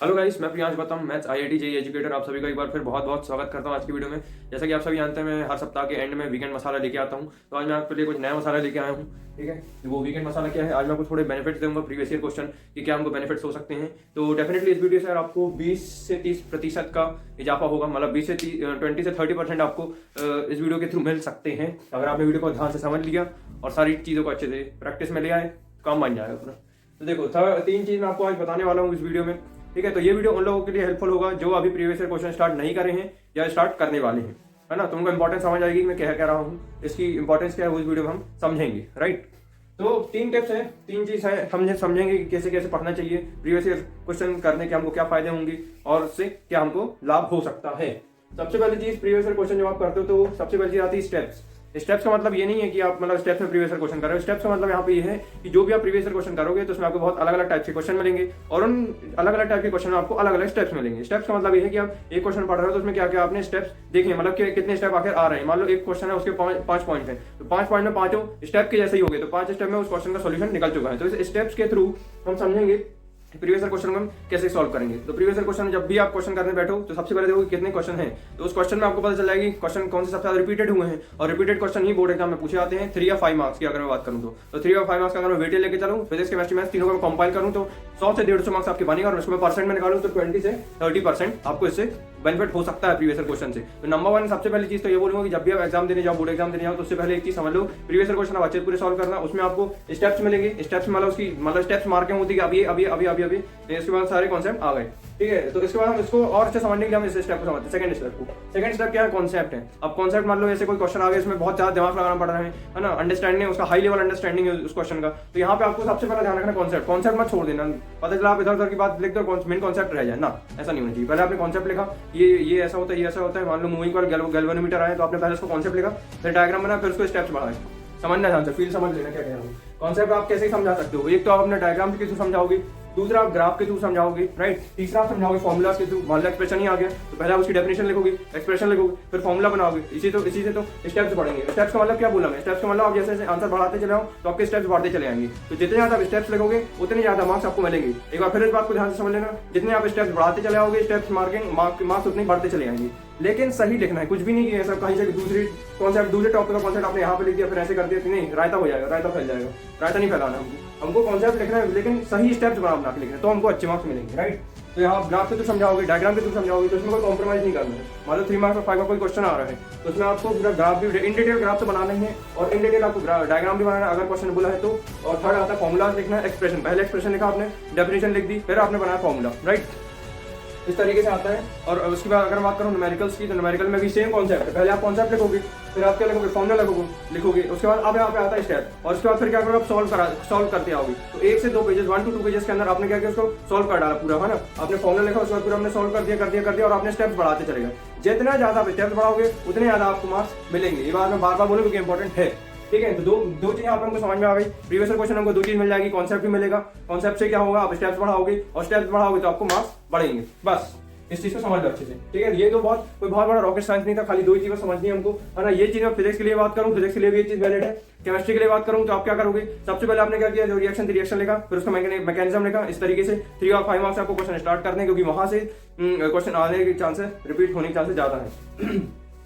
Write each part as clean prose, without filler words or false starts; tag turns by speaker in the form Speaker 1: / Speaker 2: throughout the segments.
Speaker 1: Hello guys, मैं Priyansh Gautam, maths IIT JEE educator. आप सभी का एक बार फिर बहुत बहुत स्वागत करता हूं आज की वीडियो में। जैसा कि आप सभी जानते हैं, मैं हर सप्ताह के एंड में वीकेंड मसाला लेके आता हूं। तो आज मैं आपके लिए कुछ नया मसाला लेके आया हूं। ठीक है, वो वीकेंड मसाला क्या है, आज मैं आपको थोड़े बेनिफिट्स दूंगा प्रीवियस ईयर क्वेश्चन कि क्या हमको बेनिफिट्स हो सकते हैं। तो डेफिनेटली इस वीडियो से आपको 20 से 30% का इजाफा होगा, मतलब 20 से 20 से 30% आपको इस वीडियो के थ्रू मिल सकते हैं अगर आपने वीडियो को ध्यान से समझ लिया और सारी चीज़ों को अच्छे से प्रैक्टिस में ले आए, काम बन जाएगा अपना। तो देखो, 3 चीज़ मैं आपको आज बताने वाला हूँ इस वीडियो में। ठीक है, तो ये वीडियो उन लोगों के लिए हेल्पफुल होगा जो अभी प्रीवियस ईयर क्वेश्चन स्टार्ट नहीं करे हैं या स्टार्ट करने वाले हैं, है ना। तो उनको इंपॉर्टेंस समझ आएगी मैं क्या कह रहा हूँ, इसकी इंपॉर्टेंस क्या है वो इस वीडियो में हम समझेंगे। राइट, तो 3 टिप्स हैं, 3 चीज़ है, हम समझेंगे कि कैसे कैसे पढ़ना चाहिए, प्रीवियस ईयर क्वेश्चन करने के हमको क्या फायदे होंगे और उससे क्या हमको लाभ हो सकता है। सबसे पहली चीज़, प्रीवियस ईयर क्वेश्चन जब आप करते हो तो सबसे पहली चीज़ आती है स्टेप्स। स्टेप्स का मतलब ये नहीं है कि आप मतलब स्टेप्स में प्रीवियस ईयर क्वेश्चन कर रहे हो। स्टेप्स का मतलब यहाँ पे ये है कि जो भी आप प्रीवियस ईयर क्वेश्चन करोगे तो उसमें आपको बहुत अलग अलग टाइप के क्वेश्चन मिलेंगे और उन अलग अलग टाइप के क्वेश्चन में आपको अलग अलग स्टेप्स मिलेंगे। स्टेप्स का मतलब ये है कि आप एक क्वेश्चन पढ़ रहे हो तो उसमें क्या क्या आपने स्टेप्स देखे, मतलब कितने स्टेप आखिर आ रहे हैं। मान लो एक क्वेश्चन है, उसके 5 पॉइंट है, तो 5 पॉइंट में 5 स्टेप के जैसे ही हो गए, तो 5 स्टेप में उस क्वेश्चन का सोल्यूशन निकल चुका है। तो इस स्टेप्स के थ्रू हम समझेंगे प्रीवियस ईयर क्वेश्चन को हम कैसे सॉल्व करेंगे। तो प्रीवियस ईयर क्वेश्चन जब भी आप क्वेश्चन करने बैठो तो सबसे पहले देखो कितने क्वेश्चन हैं, तो उस क्वेश्चन में आपको पता चल जाएगी क्वेश्चन कौन से सबसे ज्यादा रिपीटेड हुए हैं। और रिपीटेड क्वेश्चन ही बोर्ड एग्जाम में पूछे जाते हैं 3 या 5 मार्क्स की अगर मैं बात करूं तो 3 और 5 मार्क्स का अगर मैं वेटेज लेके चलूं, फिजिक्स केमिस्ट्री मैथ्स तीनों को कंपाइल करूं तो 100 से 150 मार्क्स आपके बनेगा। और उसको मैं परसेंट में निकालूं तो 20 से 30% आपको इससे बेनिफिट हो सकता है प्रीवियस ईयर क्वेश्चन से। तो नंबर 1 सबसे पहली चीज तो ये बोलूंगा कि जब भी आप एग्जाम देने जाओ, बोर्ड एग्जाम देने जाओ, तो उससे पहले एक चीज समझ लो, प्रीवियस ईयर क्वेश्चन आप अच्छे पूरे सॉल्व करना। उसमें आपको स्टेप्स मिलेंगे, स्टेप्स मतलब उसकी मतलब स्टेप्स मार्किंग होती है कि अभी अभी अभी अभी अभी इसके बाद सारे कॉन्सेप्ट आ गए। ठीक है, तो इसके बाद हम इसको और अच्छे समझने के लिए हम इस स्टेप को समझते हैं, सेकंड स्टेप को। सेकंड स्टेप क्या है, कॉन्सेप्ट है। अब कॉन्सेप्ट मान लो ऐसे कोई क्वेश्चन आ गया, इसमें बहुत ज्यादा दिमाग लगाना पड़ रहा है ना, अंडरस्टैंडिंग उसका हाई लेवल अंडरस्टैंडिंग है उस क्वेश्चन का। तो यहाँ पे आपको सबसे पहले ध्यान रखना कॉन्सेप्ट। कॉन्सेप्ट मत छोड़ देना, पता चला आप इधर उधर की बात लिख दो, मेन कॉन्सेप्ट रह जाए ना, ऐसा नहीं होना चाहिए। पहले आपने कॉन्सेप्ट लिखा, ये ऐसा होता है, ये ऐसा होता है। मान लो मूविंग पर गैल्वेनोमीटर आए तो आपने पहले उसको कॉन्सेप्ट लिखा, फिर डायग्राम बना, फिर उसको स्टेप्स बढ़ाए। समझना ध्यान से, फील समझ लेना क्या कह रहा हूँ। कॉन्सेप्ट आप कैसे समझा सकते हो, एक तो आप अपने डायग्राम के थ्रू समझाओगे, दूसरा आप ग्राफ के थ्रू समझाओगे, राइट। तीसरा आप समझाओगे फॉर्मुलास के थ्रू। मान लो एक्सप्रेशन ही आ गया तो पहले आप उसकी डेफिनेशन लिखोगे, एक्सप्रेशन लिखोगे, फिर फॉर्मुला बनाओगे। इसी से तो स्टेप्स बढ़ेंगे। स्टेप्स का मतलब क्या बोला मैं, स्टेप्स का मतलब आप जैसे जैसे आंसर बढ़ाते चले आओ तो आपके स्टेप्स बढ़ते चले आएंगे। तो जितने ज्यादा आप स्टेप्स लिखोगे उतने ज्यादा मार्क्स आपको मिलेंगे। एक बार फिर इस बात को ध्यान से समझ लेना, जितने आप स्टेप्स बढ़ाते चले आओगे, स्टेप्स मार्क्स उतने बढ़ते चले आएंगे। लेकिन सही लिखना है, कुछ भी नहीं किया सब कहीं से दूसरे टॉपिक का कॉन्सेप्ट आपने यहाँ पे लिख दिया, फिर ऐसे कर दिया कि नहीं रायता हो जाएगा, रायता फैल जाएगा। रायता नहीं फैलाना हमको कॉन्सेप्ट लिखना है, लेकिन सही स्टेप्स बना के लिखना है, तो हमको अच्छे मार्क्स मिलेंगे। राइट, तो यहाँ ग्राफ के थ्रू समझाओगे, डायग्राम के थ्रू समझाओगे, तो उसमें कोई कॉम्प्रोमाइज नहीं करना है। मान लो 3 मार्क्स और 5 का कोई क्वेश्चन आ रहा है तो उसमें आपको पूरा ग्राफ भी इन डिटेल ग्राफ तो बनाना ही है और इन डिटेल आपको डायग्राम भी बनाना है अगर क्वेश्चन बोला है तो। और थर्ड आता है फॉर्मुला लिखना है, एक्सप्रेशन। पहले एक्सप्रेशन लिखा आपने, डेफिनेशन लिख दी, फिर आपने बनाया फॉर्मुला। राइट, इस तरीके से आता है। और उसके बाद अगर बात करूँ न्यूमेरिकल्स की, तो न्यूमेरिकल में भी सेम कॉन्सेप्ट है। पहले आप कॉन्सेप्ट लिखोगे, फिर आप क्या लिखोगे, फॉर्मुला लिखोगे। उसके बाद अब यहाँ पे आता है स्टेप, और उसके बाद फिर क्या करोगे, आप सॉल्व करते आओगे। तो 1 से 2 पेजेस, 1 to 2 पेजेस के अंदर आपने क्या किया, उसको सॉल्व कर डाला पूरा, है ना। आपने फॉर्मुला लिखा, उसके बाद पूरा आपने सॉल्व कर दिया और आपने स्टेप्स बढ़ाते चले गए। जितना ज्यादा आप स्टेप्स बढ़ाओगे उतने ज्यादा आपको मार्क्स मिलेंगे। ये बात मैं बार बार बोलूँ क्योंकि इंपॉर्टेंट है। ठीक है, तो दो चीजें आप हमको समझ में आ गई। प्रीवियस ईयर क्वेश्चन हमको 2 चीज मिल जाएगी, कॉन्सेप्ट भी मिलेगा। कॉन्सेप्ट से क्या होगा, आप स्टेप्स बढ़ाओगे और स्टेप्स बढ़ाओगे तो आपको मार्क्स बढ़ेंगे। बस इस चीज को समझ लो अच्छे से। ठीक है, ये तो कोई बहुत बड़ा रॉकेट साइंस नहीं था, खाली 2 ही चीजें समझनी है हमको, है ना। ये चीज मैं फिजिक्स के लिए बात करूं, फिजिक्स के लिए भी ये चीज वैलिड है। केमिस्ट्री के लिए बात करूं तो आप क्या करोगे, सबसे पहले आपने क्या किया, जो रिएक्शन लिखा, फिर उसका मैकेनिज्म लिखा। इस तरीके से 3 और 5 मार्क्स आपको क्वेश्चन स्टार्ट करने, क्योंकि वहां से क्वेश्चन आने के चांसेस, रिपीट होने के चांसेस ज्यादा है।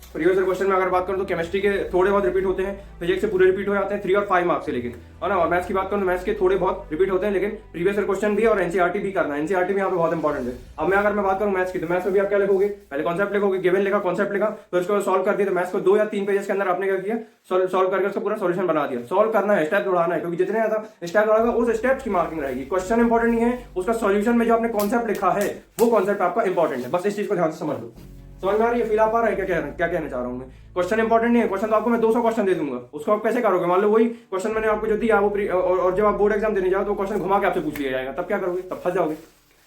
Speaker 1: प्रीवियस ईयर क्वेश्चन में अगर बात करूं तो केमिस्ट्री के थोड़े बहुत रिपीट होते हैं, फिजिक्स से पूरे रिपीट हो जाते हैं 3 और 5 मार्क्स से, लेकिन है ना। और मैथ्स की बात करूं तो मैथ्स के थोड़े बहुत रिपीट होते हैं, लेकिन प्रीवियस ईयर क्वेश्चन भी और एनसीईआरटी भी करना है। एनसीईआरटी भी यहाँ पे बहुत इंपॉर्टेंट है। अब अगर मैं बात करूं मैथ्स की, तो मैथ्स में भी आप क्या लिखोगे, पहले कॉन्सेप्ट लिखोगे, गिवन लिखा, कॉन्सेप्ट लिखा, फिर उसको सॉल्व कर दिया। तो मैथ्स को 2 या 3 पेजेस के अंदर आपने क्या किया, सॉल्व करके उसका पूरा सोल्यूशन बना दिया। सॉल्व करना है, स्टेप बढ़ाना है, क्योंकि जितने ज्यादा स्टेप बढ़ाएगा उस स्टेप्स की मार्किंग रहेगी। क्वेश्चन इंपॉर्टेंट नहीं है, उसका सोल्यूशन में जो आपने कॉन्सेप्ट लिखा है वो कॉन्सेप्ट आपका इंपॉर्टेंट है। बस इस चीज को ध्यान से समझ लो। समझ में आ रही है, फील आ पा रहा है क्या कहना चाह रहा हूँ मैं। क्वेश्चन इंपॉर्टेंट नहीं है, क्वेश्चन तो आपको मैं 200 क्वेश्चन दे दूंगा, उसको आप कैसे करोगे। मान लो वही क्वेश्चन मैंने आपको जो दिया वो और जब आप बोर्ड एग्जाम देने जाओ तो क्वेश्चन घुमा के आपसे पूछ लिया जाएगा, तब क्या करोगे, तब फंस जाओगे।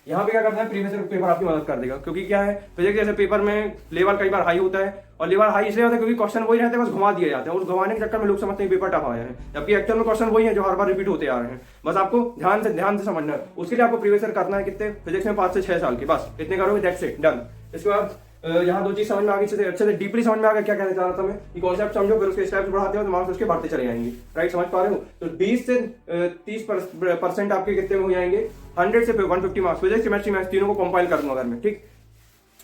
Speaker 1: यहाँ पे क्या करना है, प्रीवियस ईयर पेपर आपकी मदद कर देगा, क्योंकि क्या है, फिजिक्स जैसे पेपर में लेवल कई बार हाई होता है, और लेवल हाई इसलिए होता है क्योंकि क्वेश्चन वही रहते हैं, बस घुमा दिए जाते हैं। उस घुमाने के चक्कर में लोग समझते हैं पेपर टफ आया है, जबकि एक्चुअल में क्वेश्चन वही है जो हर बार रिपीट होते आ रहे हैं। बस आपको ध्यान से समझना है। उसके लिए आपको प्रीवियस ईयर करना है कितने, फिजिक्स में 5 से 6 साल के, बस इतने करोगे, दैट्स इट, डन। इसके बाद यहाँ 2 चीज समझ में आ गई, अच्छे से डीपली समझ में आ गया क्या कहना चाह रहा था मैं, कि कॉन्सेप्ट समझो, फिर उसके स्टेप्स बढ़ाते हो तो मार्क्स उसके बढ़ते चले जाएंगे। राइट, समझ पा रहे हो। तो 20 से 30% आपके कितने में हो जाएंगे, 100 से 150 मार्क्स फिजिक्स केमिस्ट्री मैथ्स तीनों को कंपाइल कर दूंगा अगर मैं, ठीक।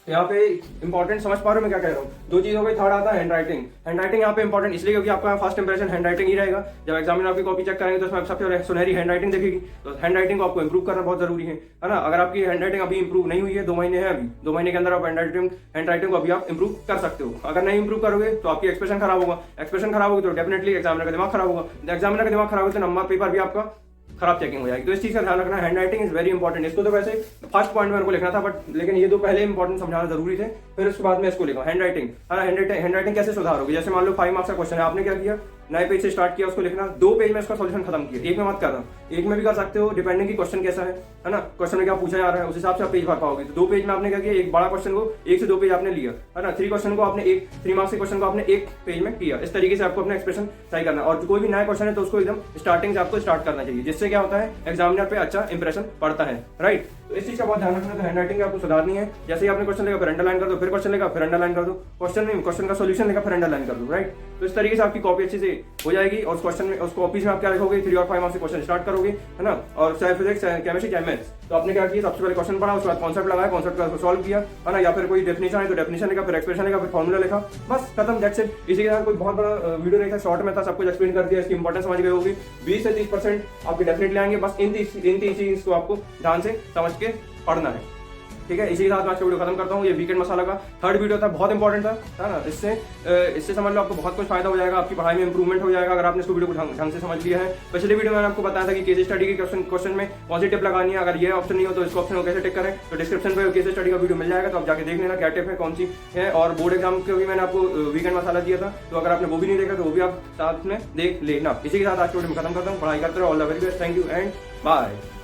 Speaker 1: यहाँ पे इंपॉर्टेंट समझ पा रहे हो मैं क्या कह रहा हूँ। दो चीज हो गई, थर्ड आता है हैंड राइटिंग। हैंड राइटिंग यहाँ पे इंपॉर्टेंट इसलिए क्योंकि आपका फर्स्ट इंप्रेशन हैंड राइटिंग ही रहेगा। जब एग्जामिनर आपकी कॉपी चेक करेंगे तो उसमें सबसे सुनहरी हैंड राइटिंग देखेगी, तो हैंड राइटिंग को आपको इंप्रूव करना बहुत जरूरी है ना। अगर आपकी हैंड राइटिंग अभी इंप्रूव नहीं हुई है, 2 महीने है अभी, 2 महीने के अंदर आप हैंड राइटिंग को अभी आप इंप्रूव कर सकते हो। अगर नहीं इंप्रूव करोगे तो आपकी एक्सप्रेशन खराब होगा, एक्सप्रेशन खराब होगी तो डेफिनेटली एग्जामिनर का दिमाग खराब होगा, एग्जामिनर का दिमाग खराब होगा तो नंबर पेपर भी आपका खराब चेकिंग हो जाएगी। तो इस चीज का ध्यान रखना, hand writing is very important. इसको तो वैसे फर्स्ट पॉइंट में मेरे को लिखना था, बट लेकिन ये दो पहले इंपॉर्टेंट समझाना जरूरी थे, फिर उसके बाद में इसको लिखा। हैंड राइटिंग, हैंड राइटिंग कैसे सुधारोगे? जैसे मान लो 5 मार्क्स का क्वेश्चन है, आपने क्या किया, नए पेज से स्टार्ट किया उसको लिखना, 2 पेज में इसका सॉल्यूशन खत्म किया, एक में मत करना, एक में भी कर सकते हो डिपेंडिंग की क्वेश्चन कैसा है ना, क्वेश्चन में क्या पूछा जा रहा है उस हिसाब से आप पेज भर पाओगे। तो 2 पेज में आपने क्या किया, एक बड़ा क्वेश्चन को 1 से 2 पेज आपने लिया है ना, 3 क्वेश्चन को आपने 3 मार्क्स के क्वेश्चन को आपने 1 पेज में किया। इस तरीके से आपको अपना एक्सप्रेशन सही करना है। और कोई भी नया क्वेश्चन है तो उसको एकदम स्टार्टिंग से आपको स्टार्ट करना चाहिए, जिससे क्या होता है एग्जामिनर पे अच्छा इंप्रेशन पड़ता है, राइट। तो इस चीज का बहुत ध्यान रखना है। तो हैंड राइटिंग आपको सुधारनी है। जैसे ही आपने क्वेश्चन लिखा फिर अंडरलाइन कर दो, फिर क्वेश्चन लिखा फिर अंडरलाइन कर दो, क्वेश्चन का सॉल्यूशन लिखा फिर अंडरलाइन कर दो, राइट। तो इस तरीके से आपकी कॉपी अच्छे से हो जाएगी। और क्वेश्चन में उस कॉपी में आप क्या लिखोगे, 3 और 5 मार्क्स से क्वेश्चन स्टार्ट करोगे, है ना। और चाहे फिजिक्स केमिस्ट्री चाहे मैथ्स, तो आपने क्या किया, सबसे पहले क्वेश्चन पढ़ा, उसके बाद कॉन्सेप्ट लगाया, कॉन्सेप्ट का सॉल्व किया, है ना। या फिर कोई डेफिनेशन है तो डेफिनेशन लिखा, फिर एक्सप्रेशन लिखा, फिर फॉर्मूला लिखा, बस खत्म, दैट्स इट। इसी के साथ कोई बहुत बड़ा वीडियो नहीं था, शॉर्ट में था, सब कुछ एक्सप्लेन कर दिया, इसकी इंपॉर्टेंस समझ गए होगी। 20 से 30% आपके डेफिनेटली आएंगे। बस इन चीज को आपको ध्यान से समझ के पढ़ना है, ठीक है। इसी के साथ मैं आज का वीडियो खत्म करता हूँ। ये वीकेंड मसाला का 3rd वीडियो था, बहुत इंपॉर्टेंट था, है ना। इससे समझ लो आपको बहुत कुछ फायदा हो जाएगा, आपकी पढ़ाई में इंप्रूवमेंट हो जाएगा अगर आपने इसको वीडियो को ढंग से समझ लिया है। पिछले वीडियो में मैंने आपको बताया था कि केस स्टडी के क्वेश्चन में कौन सी टिप लगानी है। अगर ये ऑप्शन नहीं हो तो इसको ऑप्शन को कैसे टिक करें, तो डिस्क्रिप्शन पे केस स्टडी का वीडियो मिल जाएगा, तो आप जाके देख लेना क्या टिप है, कौन सी है। और बोर्ड एग्जाम के भी मैंने आपको वीकेंड मसाला दिया था, तो अगर आपने वो भी नहीं देखा तो वो भी आप साथ में देख लेना। इसी के साथ आज के वीडियो में खत्म करता हूँ। पढ़ाई करते रहो। All the very best, thank you and bye.